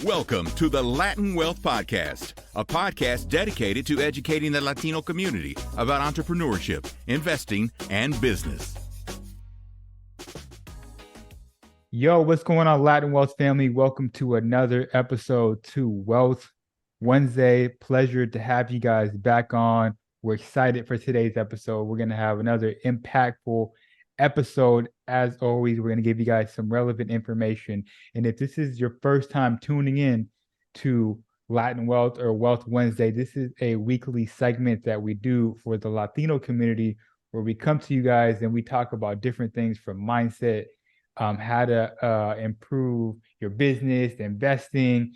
Welcome to the Latin Wealth Podcast, a podcast dedicated to educating the Latino community about entrepreneurship, investing, and business. Yo, what's going on, Latin Wealth family? Welcome to another episode to Wealth Wednesday. Pleasure to have you guys back on. We're excited for today's episode. We're going to have another impactful episode. As always, we're going to give you guys some relevant information. And if this is your first time tuning in to Latin Wealth or Wealth Wednesday, this is a weekly segment that we do for the Latino community where we come to you guys and we talk about different things from mindset, how to improve your business, investing,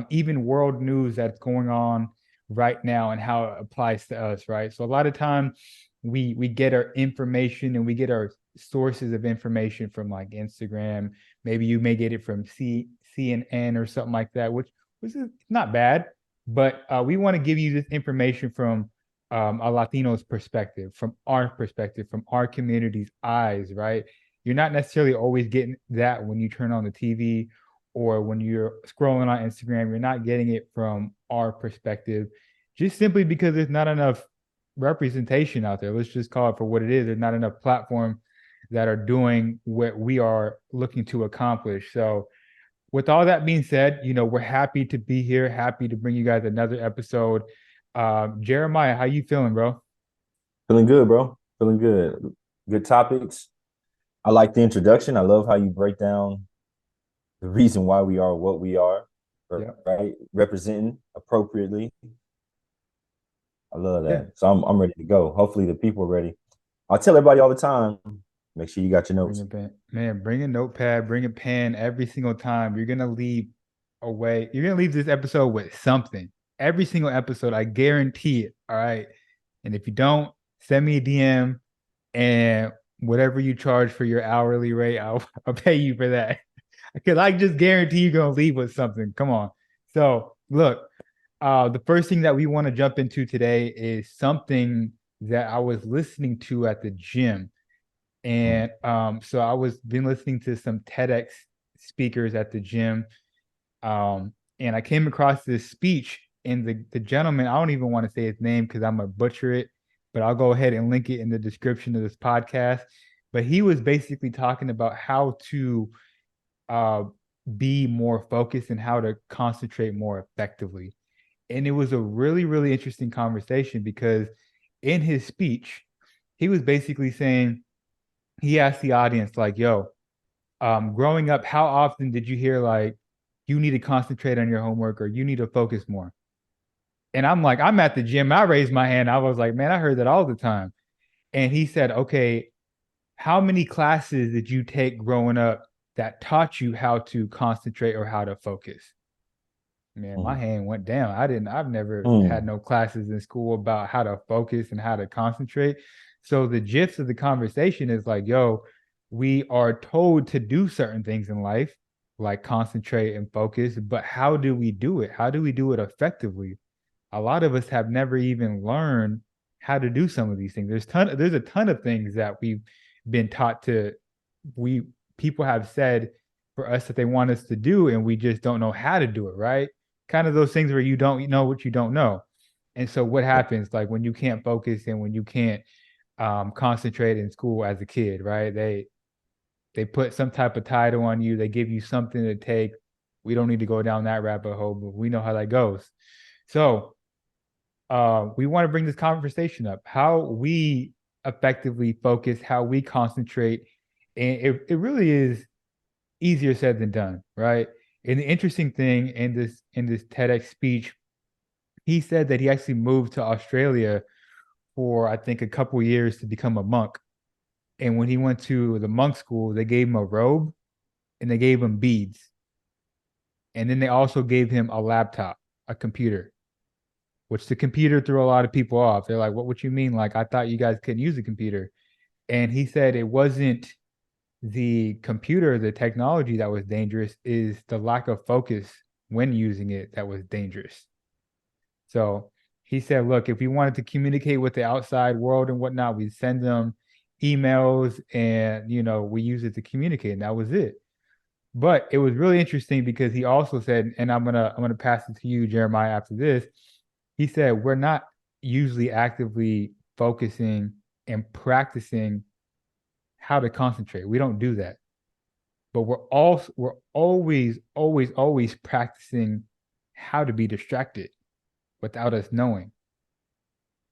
even world news that's going on right now and how it applies to us, right? So a lot of time we get our information and we get our sources of information from like Instagram. Maybe you may get it from CNN or something like that, which is not bad, but we want to give you this information from a Latino's perspective, from our community's eyes, right? You're not necessarily always getting that when you turn on the TV or when you're scrolling on Instagram. You're not getting it from our perspective, just simply because there's not enough representation out there. Let's just call it for what it is. There's not enough platform that are doing what we are looking to accomplish. So with all that being said, we're happy to be here, happy to bring you guys another episode. Jeremiah, how you feeling, bro? Feeling good, bro. Feeling good. Good topics. I like the introduction. I love how you break down the reason why we are what we are, right? Representing appropriately. I love that. Yeah. So I'm ready to go. Hopefully the people are ready. I tell everybody all the time, make sure you got your notes. Bring a notepad, bring a pen every single time. You're going to leave this episode with something. Every single episode, I guarantee it. All right. And if you don't, send me a DM and whatever you charge for your hourly rate, I'll pay you for that. Because I just guarantee you're going to leave with something. Come on. So look, the first thing that we want to jump into today is something that I was listening to at the gym. And so I been listening to some TEDx speakers at the gym. And I came across this speech, and the gentleman, I don't even want to say his name because I'm going to butcher it, but I'll go ahead and link it in the description of this podcast. But he was basically talking about how to be more focused and how to concentrate more effectively. And it was a really, really interesting conversation because in his speech, he was basically saying, he asked the audience, like, yo, growing up, how often did you hear, like, you need to concentrate on your homework or you need to focus more? And I'm like, I'm at the gym. I raised my hand. I was like, man, I heard that all the time. And he said, okay, how many classes did you take growing up that taught you how to concentrate or how to focus? Man, my hand went down. I've never had no classes in school about how to focus and how to concentrate. So the gist of the conversation is like, yo, we are told to do certain things in life, like concentrate and focus, but how do we do it? How do we do it effectively? A lot of us have never even learned how to do some of these things. There's a ton of things that we've been taught people have said for us that they want us to do, and we just don't know how to do it, right? Kind of those things where you don't know what you don't know. And so what happens, like when you can't focus and when you can't concentrate in school as a kid, right? They put some type of title on you. They give you something to take. We don't need to go down that rabbit hole, but we know how that goes. So we want to bring this conversation up, how we effectively focus, how we concentrate. And it really is easier said than done, right? And the interesting thing in this TEDx speech, he said that he actually moved to Australia for, I think, a couple of years to become a monk. And when he went to the monk school, they gave him a robe and they gave him beads. And then they also gave him a laptop, a computer, which the computer threw a lot of people off. They're like, what you mean? Like, I thought you guys couldn't use a computer. And he said it wasn't the computer, the technology that was dangerous, is the lack of focus when using it that was dangerous. So he said, look, if we wanted to communicate with the outside world and whatnot, we send them emails and, we use it to communicate, and that was it. But it was really interesting because he also said, and I'm gonna pass it to you, Jeremiah, after this. He said we're not usually actively focusing and practicing how to concentrate. We don't do that. But we're always practicing how to be distracted without us knowing.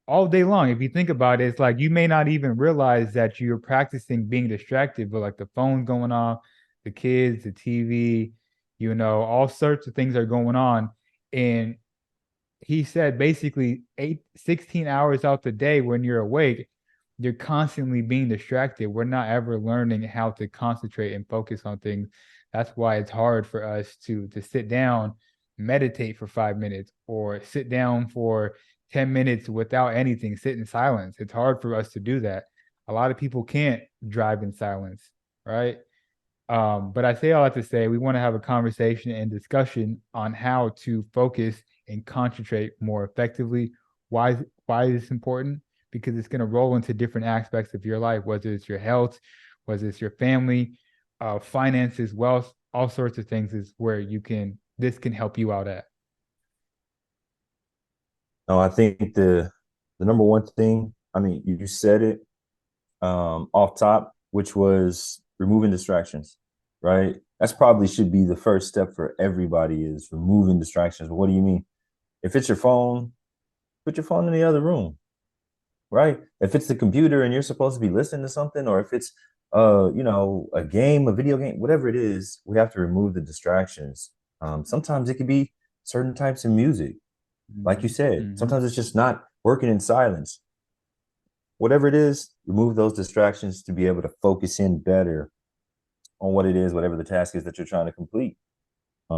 All day long, if you think about it, it's like you may not even realize that you're practicing being distracted, but like the phone's going off, the kids, the TV, all sorts of things are going on. And he said basically 16 hours out the day when you're awake, you're constantly being distracted. We're not ever learning how to concentrate and focus on things. That's why it's hard for us to sit down, meditate for 5 minutes, or sit down for 10 minutes without anything, sit in silence. It's hard for us to do that. A lot of people can't drive in silence, right? But I say all that to say we want to have a conversation and discussion on how to focus and concentrate more effectively. Why is this important? Because it's going to roll into different aspects of your life, whether it's your health, whether it's your family, finances, wealth, all sorts of things is where this can help you out at. No, I think the number one thing, I mean, you said it off top, which was removing distractions, right? That's probably should be the first step for everybody is removing distractions. What do you mean? If it's your phone, put your phone in the other room, right? If it's the computer and you're supposed to be listening to something, or if it's a game, a video game, whatever it is, we have to remove the distractions. Sometimes it could be certain types of music. Like you said, Mm-hmm. sometimes it's just not working in silence. Whatever it is, remove those distractions to be able to focus in better on what it is, whatever the task is that you're trying to complete. I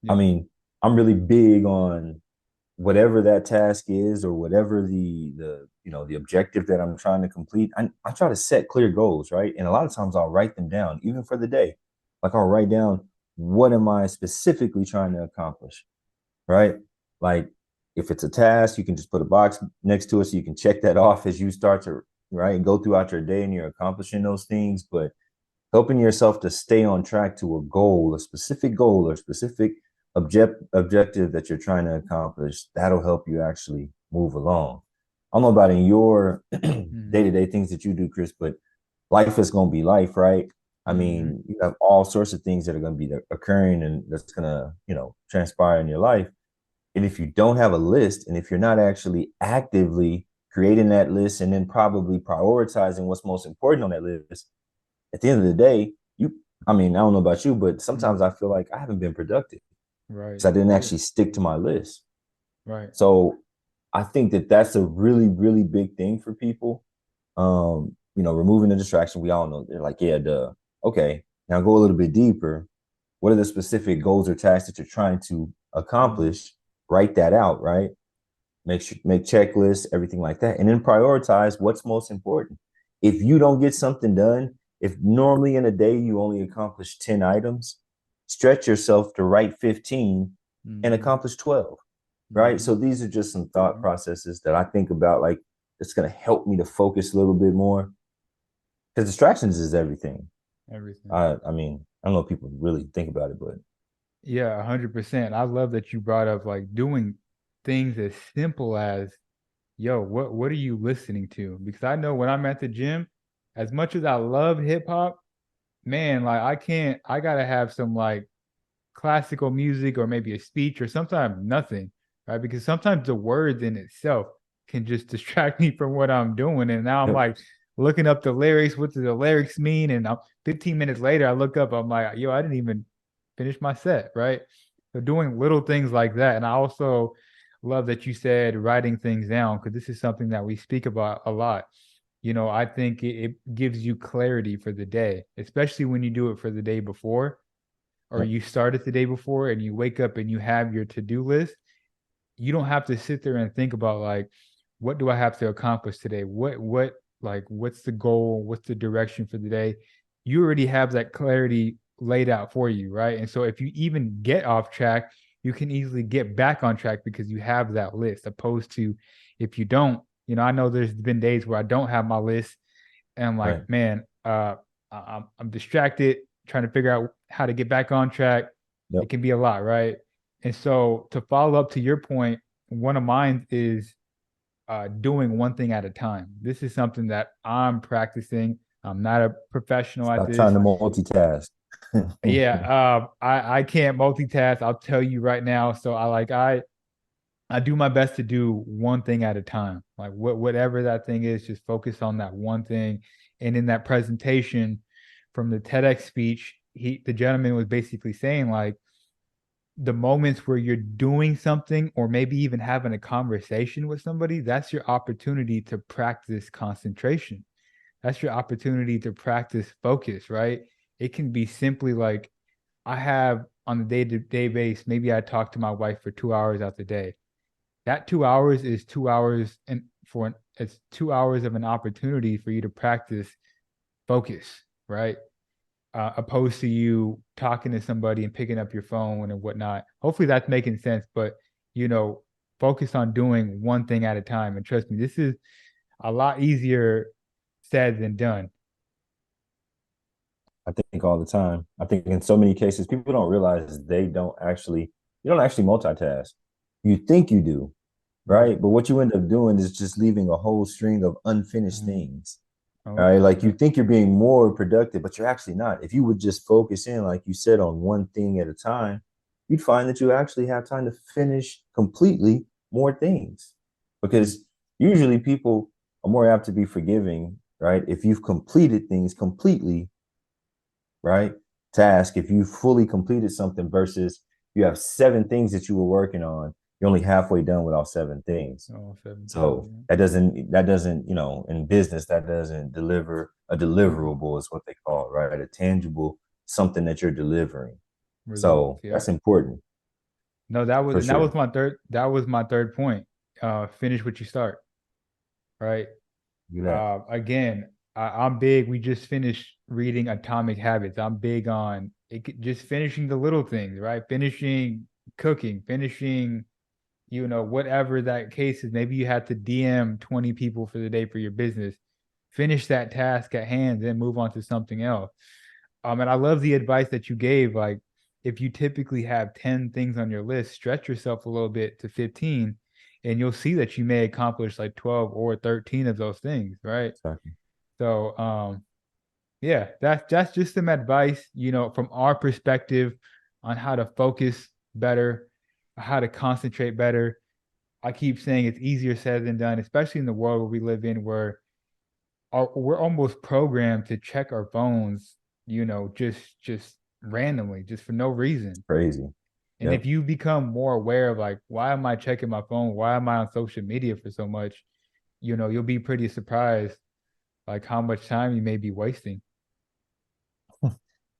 Yeah. mean, I'm really big on whatever that task is or whatever the objective that I'm trying to complete. I try to set clear goals, right? And a lot of times I'll write them down, even for the day. Like I'll write down what am I specifically trying to accomplish, right? Like if it's a task, you can just put a box next to it so you can check that off as you start to right go throughout your day and you're accomplishing those things. But helping yourself to stay on track to a goal, a specific goal or specific objective that you're trying to accomplish, that'll help you actually move along. I don't know about in your day-to-day things that you do, Chris, but life is going to be life, right? I mean, you have all sorts of things that are going to be occurring and that's going to, transpire in your life. And if you don't have a list, and if you're not actually actively creating that list and then probably prioritizing what's most important on that list, at the end of the day, I mean, I don't know about you, but sometimes I feel like I haven't been productive Right. because I didn't actually stick to my list. Right. So I think that that's a really, really big thing for people. Removing the distraction. We all know they're like, yeah, duh. Okay, now go a little bit deeper. What are the specific goals or tasks that you're trying to accomplish? Write that out, right? Make checklists, everything like that, and then prioritize what's most important. If you don't get something done, if normally in a day you only accomplish 10 items, stretch yourself to write 15 and accomplish 12, right? So these are just some thought processes that I think about, like it's going to help me to focus a little bit more because distractions is everything. Everything. I mean, I don't know if people really think about it, but Yeah, 100%. I love that you brought up like doing things as simple as, yo, what are you listening to? Because I know when I'm at the gym, as much as I love hip hop, man, like I gotta have some like classical music or maybe a speech or sometimes nothing, right? Because sometimes the words in itself can just distract me from what I'm doing. And now I'm yep. like looking up the lyrics, what do the lyrics mean? And 15 minutes later, I look up, I'm like, yo, I didn't even finish my set, right? So doing little things like that. And I also love that you said writing things down because this is something that we speak about a lot. I think it gives you clarity for the day, especially when you do it for the day before or Yep. you start it the day before and you wake up and you have your to-do list. You don't have to sit there and think about like, what do I have to accomplish today? What's the goal? What's the direction for the day? You already have that clarity laid out for you, right? And so if you even get off track, you can easily get back on track because you have that list, opposed to if you don't. I know there's been days where I don't have my list and I'm like, Right. man, I'm distracted trying to figure out how to get back on track. Yep. It can be a lot, right? And so to follow up to your point, one of mine is doing one thing at a time. This is something that I'm practicing. I'm not a professional at Stop this. trying to multitask. Yeah, I can't multitask. I'll tell you right now. So I do my best to do one thing at a time. Like whatever that thing is, just focus on that one thing. And in that presentation from the TEDx speech, the gentleman was basically saying like the moments where you're doing something or maybe even having a conversation with somebody, that's your opportunity to practice concentration. That's your opportunity to practice focus, right? It can be simply like I have on a day-to-day basis, maybe I talk to my wife for 2 hours out the day. That 2 hours is 2 hours and it's 2 hours of an opportunity for you to practice focus, right? Opposed to you talking to somebody and picking up your phone and whatnot. Hopefully that's making sense, but focus on doing one thing at a time. And trust me, this is a lot easier said than done. I think all the time. I think in so many cases, people don't realize you don't actually multitask. You think you do, right? But what you end up doing is just leaving a whole string of unfinished things. All right. Like you think you're being more productive, but you're actually not. If you would just focus in, like you said, on one thing at a time, you'd find that you actually have time to finish completely more things. Because usually people are more apt to be forgiving, right? If you've completed things completely, right? Task, if you fully completed something versus you have 7 things that you were working on, you're only halfway done with all 7 things. So that doesn't, in business, that doesn't deliver a deliverable, is what they call it, right? A tangible something that you're delivering. So that's important. No, that was my third point. Finish what you start. Right. Again, I'm big. We just finished reading Atomic Habits. I'm big on just finishing the little things, right? Finishing cooking, finishing whatever that case is. Maybe you had to DM 20 people for the day for your business. Finish that task at hand, then move on to something else. And I love the advice that you gave. Like, if you typically have 10 things on your list, stretch yourself a little bit to 15, and you'll see that you may accomplish like 12 or 13 of those things, right? Exactly. So, yeah, that's just some advice, from our perspective on how to focus better, how to concentrate better. I keep saying it's easier said than done, especially in the world where we live in, where we're almost programmed to check our phones, just randomly, just for no reason. Crazy. And if you become more aware of like, why am I checking my phone? Why am I on social media for so much? You'll be pretty surprised like how much time you may be wasting.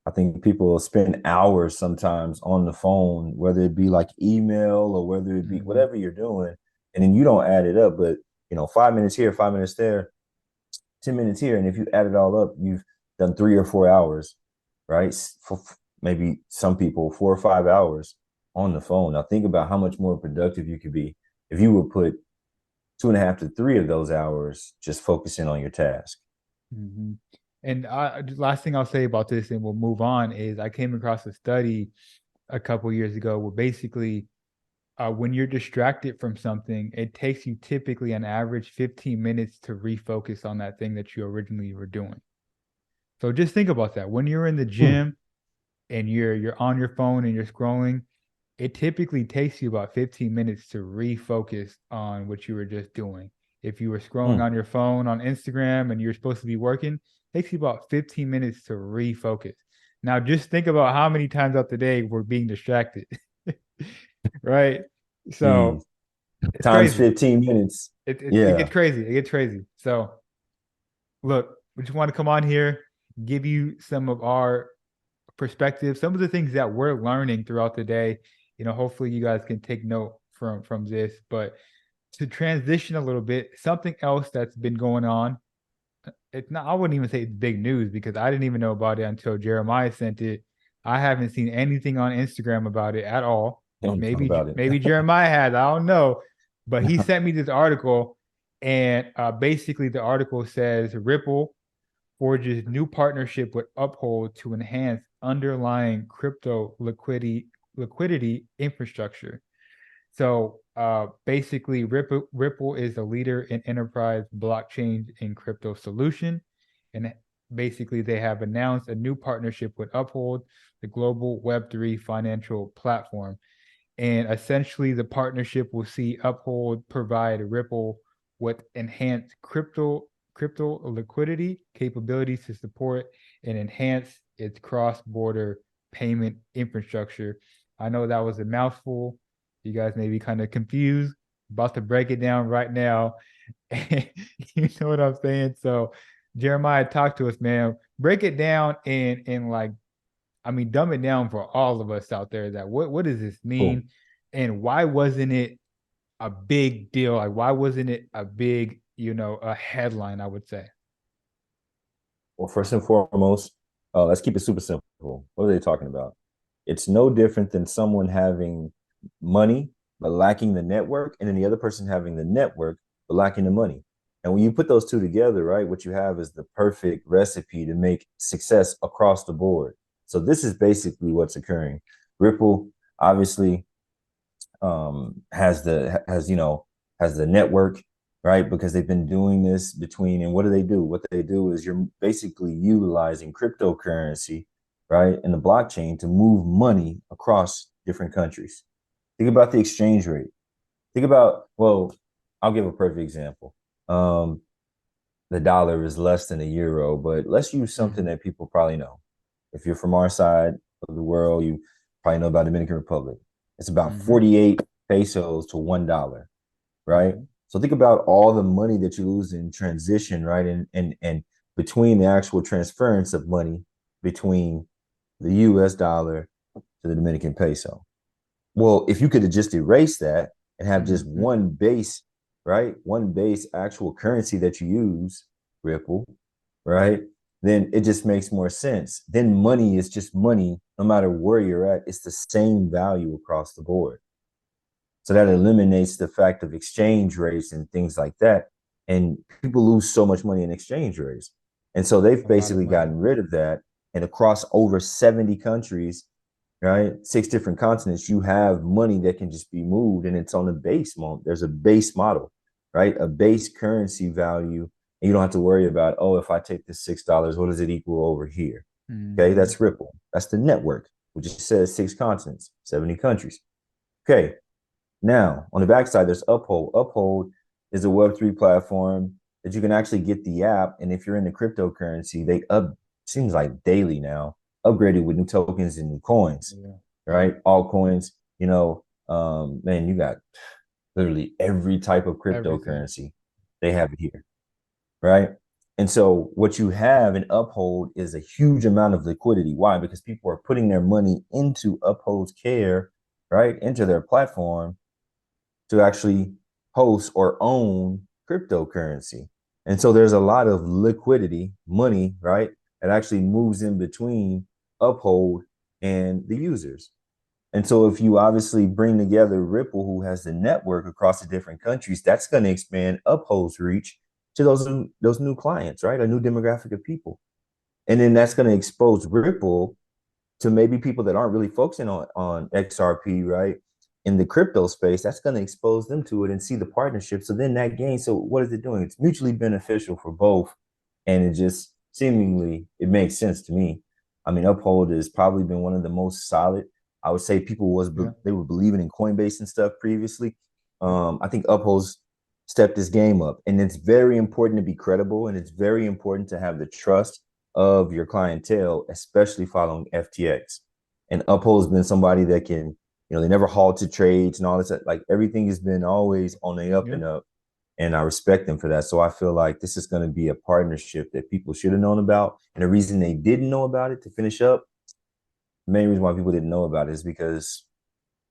I think people spend hours sometimes on the phone, whether it be like email or whether it be whatever you're doing, and then you don't add it up. But 5 minutes here, 5 minutes there, 10 minutes here, and if you add it all up, you've done 3 or 4 hours, right? For maybe some people 4 or 5 hours on the phone. Now think about how much more productive you could be if you would put 2.5 to 3 of those hours just focusing on your task. Mm-hmm. And last thing I'll say about this, and we'll move on, is I came across a study a couple years ago where basically when you're distracted from something, it takes you typically an average 15 minutes to refocus on that thing that you originally were doing. So just think about that. When you're in the gym and you're on your phone and you're scrolling, it typically takes you about 15 minutes to refocus on what you were just doing. If you were scrolling on your phone on Instagram and you're supposed to be working, it takes you about 15 minutes to refocus. Now, just think about how many times out the day we're being distracted, right? So it's times crazy. 15 minutes. It gets crazy. It gets crazy. So look, we just want to come on here, give you some of our perspective, some of the things that we're learning throughout the day. Hopefully you guys can take note from this. But to transition a little bit, something else that's been going on. It's not, I wouldn't even say it's big news because I didn't even know about it until Jeremiah sent it. I haven't seen anything on Instagram about it at all. Maybe Jeremiah has, I don't know. But he sent me this article, and basically the article says Ripple forges new partnership with Uphold to enhance underlying crypto liquidity infrastructure. So basically, Ripple is a leader in enterprise blockchain and crypto solution. And basically, they have announced a new partnership with Uphold, the global Web3 financial platform. And essentially, the partnership will see Uphold provide Ripple with enhanced crypto liquidity capabilities to support and enhance its cross-border payment infrastructure. I know that was a mouthful. You guys may be kind of confused. About to break it down right now. You know what I'm saying? So, Jeremiah, talk to us, man. Break it down and like, I mean, dumb it down for all of us out there. That what does this mean, Cool. and why wasn't it a big deal? Like, why wasn't it a big, a headline? I would say. Well, first and foremost, let's keep it super simple. What are they talking about? It's no different than someone having money but lacking the network, and then the other person having the network but lacking the money. And when you put those two together, right, what you have is the perfect recipe to make success across the board. So this is basically what's occurring. Ripple obviously has the network, right? Because they've been doing this between, and what do they do? What they do is you're basically utilizing cryptocurrency, right, and the blockchain to move money across different countries. Think about the exchange rate. Think about, well, I'll give a perfect example. The dollar is less than a euro, but let's use something that people probably know. If you're from our side of the world, you probably know about Dominican Republic. It's about 48 pesos to $1, right? So think about all the money that you lose in transition, right? And between the actual transference of money between the US dollar to the Dominican peso. Well, if you could have just erased that and have just one base, right? One base actual currency that you use, Ripple, right? Then it just makes more sense. Then money is just money, no matter where you're at. It's the same value across the board. So that eliminates the fact of exchange rates and things like that. And people lose so much money in exchange rates. And so they've basically gotten rid of that. And across over 70 countries, right, 6 different continents, you have money that can just be moved, and it's on a base model. There's a base model, right? A base currency value. And you don't have to worry about, oh, if I take this $6, what does it equal over here? Okay, that's Ripple. That's the network, which just says 6 continents, 70 countries. Okay, now on the backside, there's Uphold. Uphold is a Web3 platform that you can actually get the app. And if you're in the cryptocurrency, they seems like daily now, upgraded with new tokens and new coins, right? All coins, man, you got literally every type of cryptocurrency. They have it here, right? And so what you have in Uphold is a huge amount of liquidity. Why? Because people are putting their money into Uphold's care, right? Into their platform to actually host or own cryptocurrency. And so there's a lot of liquidity, money, right? That actually moves in between Uphold and the users. And so if you obviously bring together Ripple, who has the network across the different countries, that's going to expand Uphold's reach to those new clients, right? A new demographic of people. And then that's going to expose Ripple to maybe people that aren't really focusing on XRP, right? In the crypto space, that's going to expose them to it and see the partnership. So then that gain, so what is it doing? It's mutually beneficial for both. And it just seemingly, it makes sense to me. I mean, Uphold has probably been one of the most solid. I would say they were believing in Coinbase and stuff previously. I think Uphold's stepped this game up, and it's very important to be credible, and it's very important to have the trust of your clientele, especially following FTX. And Uphold's been somebody that can, they never halted trades and all this. Like everything has been always on the up and up. And I respect them for that. So I feel like this is going to be a partnership that people should have known about. And the reason they didn't know about it, to finish up, the main reason why people didn't know about it is because,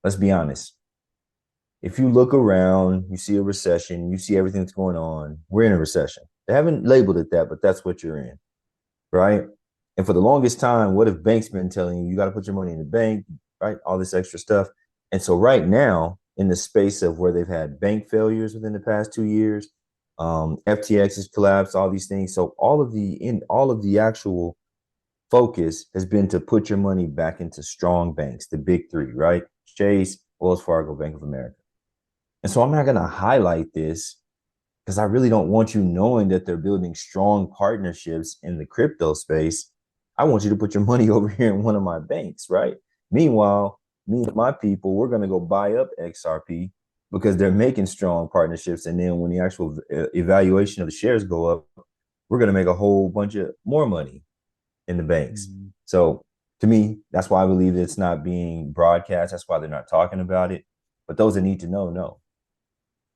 let's be honest, if you look around, you see a recession, you see everything that's going on, we're in a recession. They haven't labeled it that, but that's what you're in, right? And for the longest time, what have banks been telling you? You got to put your money in the bank, right? All this extra stuff. And so right now, in the space of where they've had bank failures within the past 2 years, FTX has collapsed, all these things. So all of the actual focus has been to put your money back into strong banks, the big three, right? Chase, Wells Fargo, Bank of America. And so I'm not going to highlight this because I really don't want you knowing that they're building strong partnerships in the crypto space. I want you to put your money over here in one of my banks, right? Meanwhile, me and my people, we're going to go buy up XRP because they're making strong partnerships. And then when the actual evaluation of the shares go up, we're going to make a whole bunch of more money in the banks. Mm-hmm. So to me, that's why I believe it's not being broadcast. That's why they're not talking about it. But those that need to know.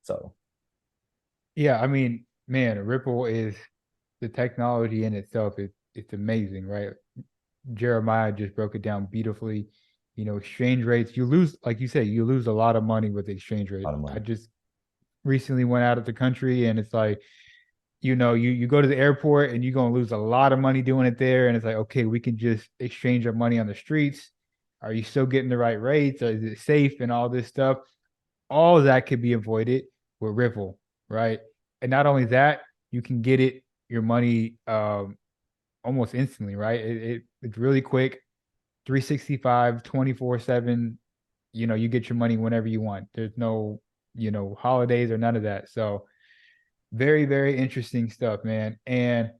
So Yeah, I mean, man, Ripple is the technology in itself. It's amazing, right? Jeremiah just broke it down beautifully. Exchange rates, you lose, like you say, you lose a lot of money with exchange a rate. lot of money. I just recently went out of the country and it's like, you go to the airport and you're going to lose a lot of money doing it there. And it's like, okay, we can just exchange our money on the streets. Are you still getting the right rates? Or is it safe and all this stuff? All of that could be avoided with Ripple, right? And not only that, you can get your money almost instantly, right? It's really quick, 365, 24/7. You get your money whenever you want. There's no, holidays or none of that. So very, very interesting stuff, man. And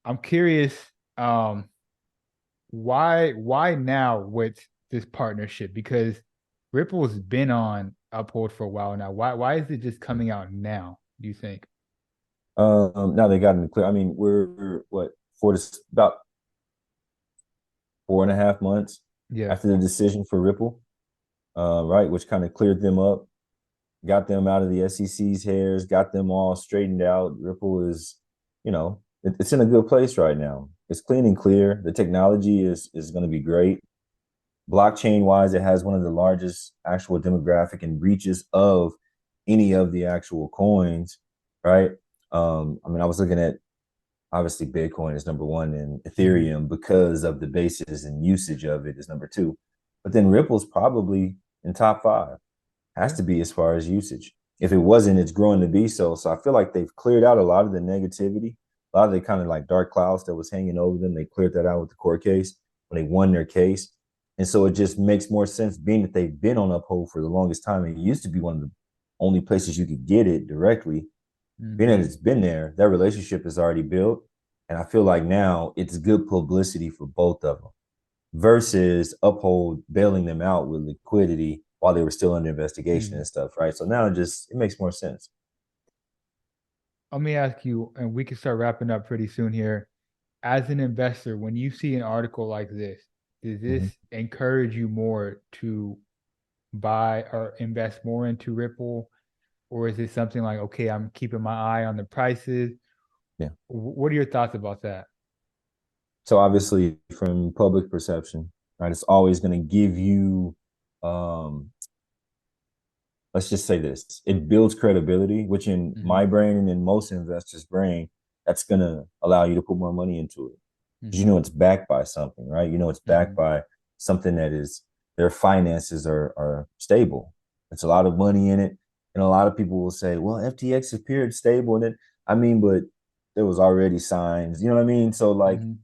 I'm curious, um, why now with this partnership? Because Ripple's been on Uphold for a while now. Why is it just coming out now, do you think? Now they got in the clear. I mean, we're what about 4.5 months Yeah. after the decision for Ripple, right? Which kind of cleared them up, got them out of the SEC's hairs, got them all straightened out. Ripple is, it's in a good place right now. It's clean and clear. The technology is going to be great. Blockchain wise, it has one of the largest actual demographic and reaches of any of the actual coins, right? I mean, I was looking at obviously Bitcoin is number one and Mm-hmm. Ethereum because of the basis and usage of it is number two. But then Ripple's probably in top five. Has Yeah. to be as far as usage. If it wasn't, it's growing to be so. So I feel like they've cleared out a lot of the negativity, a lot of the kind of like dark clouds that was hanging over them. They cleared that out with the court case when they won their case. And so it just makes more sense being that they've been on Uphold for the longest time. It used to be one of the only places you could get it directly. Being that Mm-hmm. it's been there, that relationship is already built. And I feel like now it's good publicity for both of them versus Uphold bailing them out with liquidity while they were still under investigation Mm-hmm. and stuff, right? So now it makes more sense. Let me ask you, and we can start wrapping up pretty soon here. As an investor, when you see an article like this, does this Mm-hmm. encourage you more to buy or invest more into Ripple? Or is it something like, okay, I'm keeping my eye on the prices? Yeah. What are your thoughts about that? So obviously, from public perception, right, it's always going to give you, let's just say this: it builds credibility, which in Mm-hmm. my brain and in most investors' brain, that's going to allow you to put more money into it. Because Mm-hmm. it's backed by something, right? It's Mm-hmm. backed by something that is their finances are stable. It's a lot of money in it. And a lot of people will say, well, FTX appeared stable. And then I mean, but there was already signs, you know what I mean? So like Mm-hmm.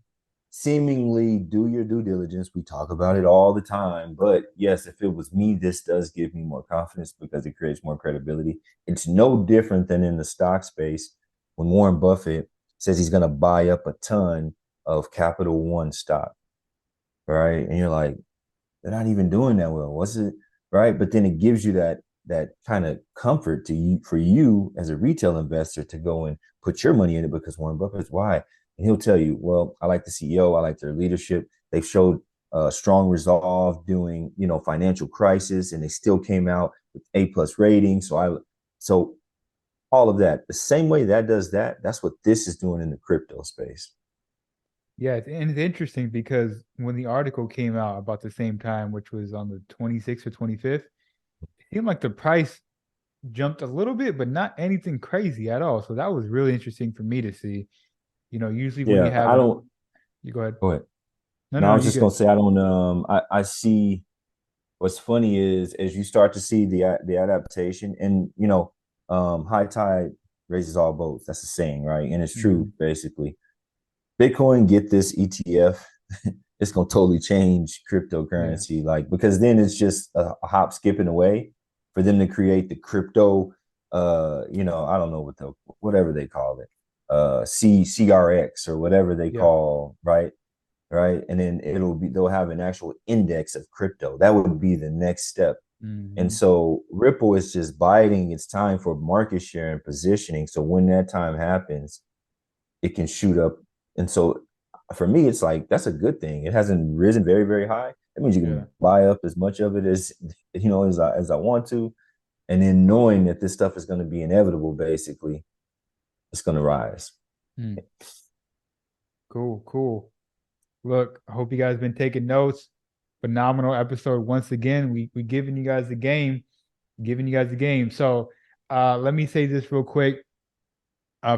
seemingly do your due diligence. We talk about it all the time. But yes, if it was me, this does give me more confidence because it creates more credibility. It's no different than in the stock space when Warren Buffett says he's going to buy up a ton of Capital One stock, right? And you're like, they're not even doing that well. What's it, right? But then it gives you that kind of comfort to you for you as a retail investor to go and put your money in it because Warren Buffett's why, and he'll tell you, well, I like the CEO, I like their leadership. They've showed strong resolve during financial crisis, and they still came out with A+ ratings. So all of that, the same way that does that, that's what this is doing in the crypto space. Yeah, and it's interesting because when the article came out about the same time, which was on the 26th or 25th, it seemed like the price jumped a little bit, but not anything crazy at all. So that was really interesting for me to see. Usually when you Yeah, have I don't. you go ahead. Go ahead. No, No, no, I no, was you just gonna good. say I don't. I see. What's funny is as you start to see the adaptation, and high tide raises all boats. That's a saying, right? And it's true, Mm-hmm. basically. Bitcoin get this ETF. it's gonna totally change cryptocurrency. Like, because then it's just a hop, skipping away for them to create the crypto. I don't know whatever they call it, CRX or whatever they call, right, and then they'll have an actual index of crypto. That would be the next step. And so Ripple is just biding its time for market share and positioning. So when that time happens, it can shoot up. And so for me, it's like, that's a good thing. It hasn't risen very, very high. That means you can buy up as much of it as I want to. And then knowing that this stuff is going to be inevitable, basically, it's going to rise. Cool. Look, I hope you guys been taking notes. Phenomenal episode once again. We giving you guys the game, So let me say this real quick.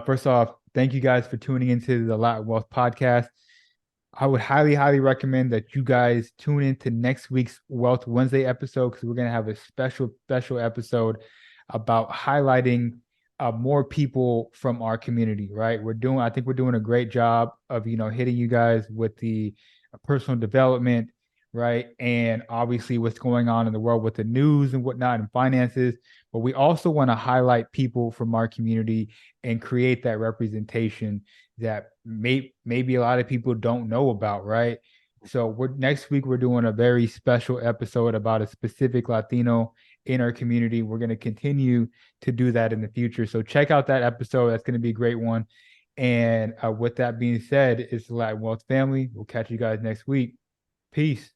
First off, thank you guys for tuning into the Latin Wealth Podcast. I would highly, highly recommend that you guys tune into next week's Wealth Wednesday episode, because we're going to have a special episode about highlighting more people from our community, right? I think we're doing a great job of, hitting you guys with the personal development, right? And obviously what's going on in the world with the news and whatnot and finances. But we also want to highlight people from our community and create that representation that maybe a lot of people don't know about, right? So next week we're doing a very special episode about a specific Latino in our community. We're going to continue to do that in the future. So check out that episode. That's going to be a great one. And with that being said, it's the Latin Wealth family. We'll catch you guys next week. Peace.